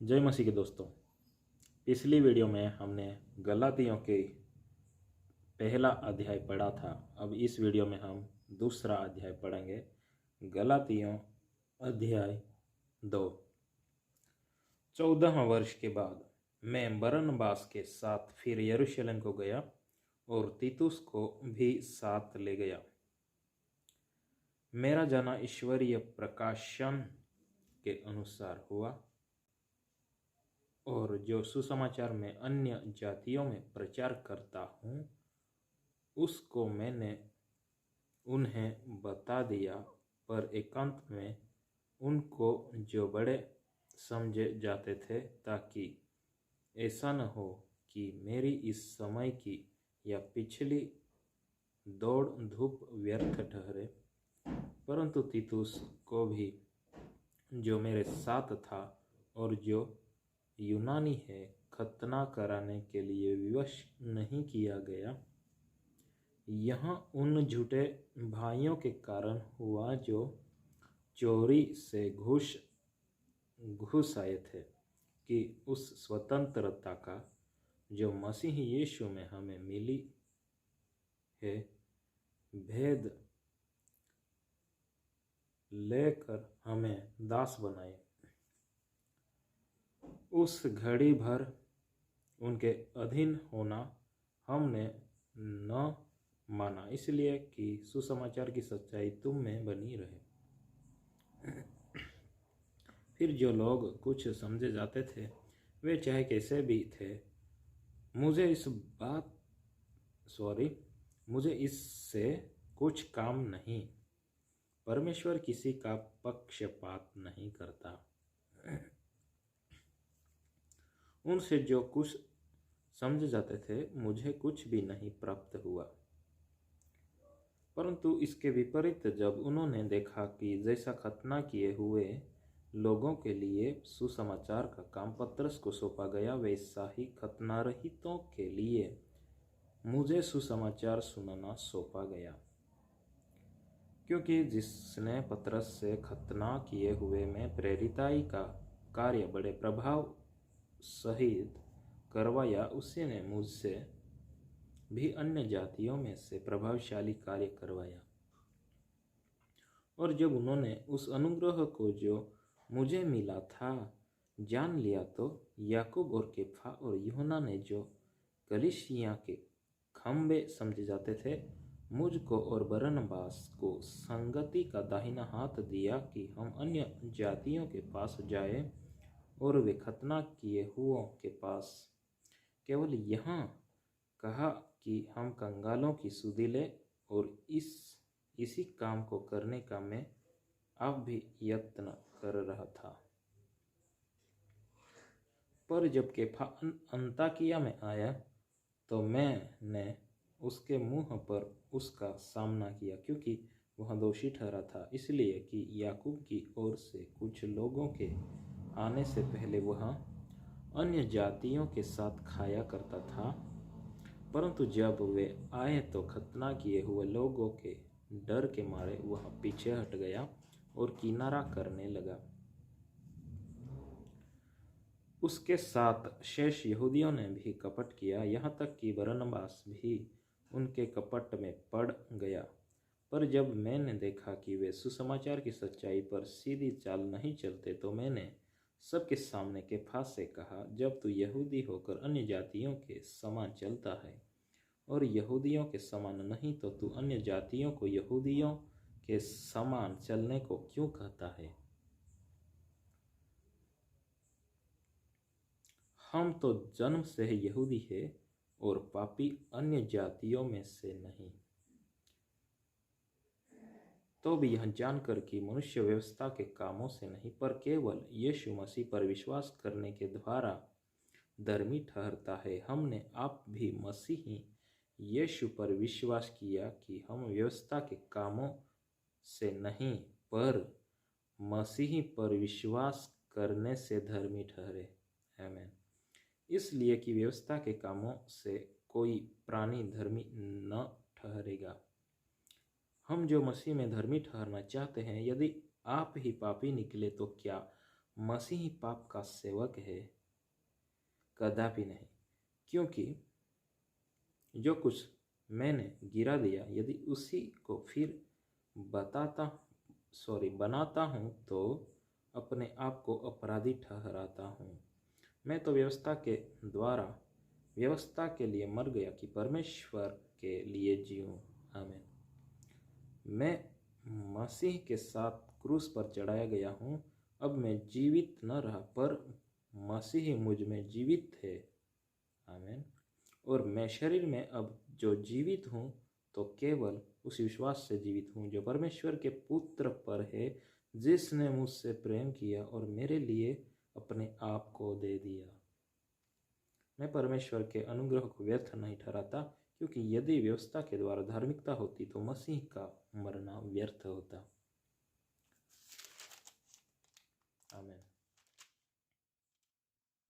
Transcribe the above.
जय मसीह के दोस्तों। पिछली वीडियो में हमने गलातियों के पहला अध्याय पढ़ा था। अब इस वीडियो में हम दूसरा अध्याय पढ़ेंगे, गलातियों अध्याय 2। 14 वर्ष के बाद मैं बरनबास के साथ फिर यरूशलेम को गया और तीतुस को भी साथ ले गया। मेरा जाना ईश्वरीय प्रकाशन के अनुसार हुआ, और जो सुसमाचार में अन्य जातियों में प्रचार करता हूँ उसको मैंने उन्हें बता दिया, पर एकांत में उनको जो बड़े समझे जाते थे, ताकि ऐसा न हो कि मेरी इस समय की या पिछली दौड़ धूप व्यर्थ ठहरे। परंतु तीतुस को भी, जो मेरे साथ था और जो यूनानी है, खतना कराने के लिए विवश नहीं किया गया। यह उन झूठे भाइयों के कारण हुआ जो चोरी से घुस आए थे, कि उस स्वतंत्रता का जो मसीह यीशु में हमें मिली है भेद लेकर हमें दास बनाए। उस घड़ी भर उनके अधीन होना हमने न माना, इसलिए कि सुसमाचार की सच्चाई तुम में बनी रहे। फिर जो लोग कुछ समझे जाते थे, वे चाहे कैसे भी थे, मुझे इससे कुछ काम नहीं। परमेश्वर किसी का पक्षपात नहीं करता। उनसे जो कुछ समझे जाते थे, मुझे कुछ भी नहीं प्राप्त हुआ। परंतु इसके विपरीत जब उन्होंने देखा कि जैसा खतना किए हुए लोगों के लिए सुसमाचार का काम पतरस को सौंपा गया, वैसा ही खतनारहितों के लिए मुझे सुसमाचार सुनाना सौंपा गया। क्योंकि जिसने पतरस से खतना किए हुए में प्रेरिताई का कार्य बड़े प्रभाव सहित करवाया, उसी ने मुझसे भी अन्य जातियों में से प्रभावशाली कार्य करवाया। और जब उन्होंने उस अनुग्रह को जो मुझे मिला था जान लिया, तो याकूब और केफा और यूहन्ना ने, जो कलीसिया के खंबे समझे जाते थे, मुझको और बरनबास को संगति का दाहिना हाथ दिया कि हम अन्य जातियों के पास जाए और वे खतना किए हुओं के पास। केवल यहाँ कहा कि हम कंगालों की सुधि ले, और इसी काम को करने का मैं अब भी यत्न कर रहा था। पर जब केफा अंताकिया में आया, तो मैंने उसके मुंह पर उसका सामना किया, क्योंकि वह दोषी ठहरा था, इसलिए कि याकूब की ओर से कुछ लोगों के आने से पहले वह अन्य जातियों के साथ खाया करता था। परंतु जब वे आए तो खतना किए हुए लोगों के डर के मारे वह पीछे हट गया और किनारा करने लगा। उसके साथ शेष यहूदियों ने भी कपट किया, यहाँ तक कि बरनबास भी उनके कपट में पड़ गया। पर जब मैंने देखा कि वे सुसमाचार की सच्चाई पर सीधी चाल नहीं चलते, तो मैंने सबके सामने केफा से कहा, जब तू यहूदी होकर अन्य जातियों के समान चलता है और यहूदियों के समान नहीं, तो तू अन्य जातियों को यहूदियों के समान चलने को क्यों कहता है? हम तो जन्म से ही यहूदी है और पापी अन्य जातियों में से नहीं। तो भी यह जानकर कि मनुष्य व्यवस्था के कामों से नहीं, पर केवल यीशु मसीह पर विश्वास करने के द्वारा धर्मी ठहरता है, हमने आप भी मसीही यीशु पर विश्वास किया कि हम व्यवस्था के कामों से नहीं, पर मसीही पर विश्वास करने से धर्मी ठहरे। आमीन। इसलिए कि व्यवस्था के कामों से कोई प्राणी धर्मी न ठहरेगा। हम जो मसीह में धर्मी ठहरना चाहते हैं, यदि आप ही पापी निकले, तो क्या मसीही पाप का सेवक है? कदापि नहीं, क्योंकि जो कुछ मैंने गिरा दिया यदि उसी को फिर बनाता हूँ तो अपने आप को अपराधी ठहराता हूँ। मैं तो व्यवस्था के लिए मर गया कि परमेश्वर के लिए जीऊँ। आमीन। मैं मसीह के साथ क्रूस पर चढ़ाया गया हूँ। अब मैं जीवित न रहा पर मसीह मुझ में जीवित है। आमीन। और मैं शरीर में अब जो जीवित हूँ तो केवल उस विश्वास से जीवित हूँ जो परमेश्वर के पुत्र पर है, जिसने मुझसे प्रेम किया और मेरे लिए अपने आप को दे दिया। मैं परमेश्वर के अनुग्रह को व्यर्थ नहीं ठहराता, क्योंकि यदि व्यवस्था के द्वारा धार्मिकता होती तो मसीह का मरना व्यर्थ होता। आमीन।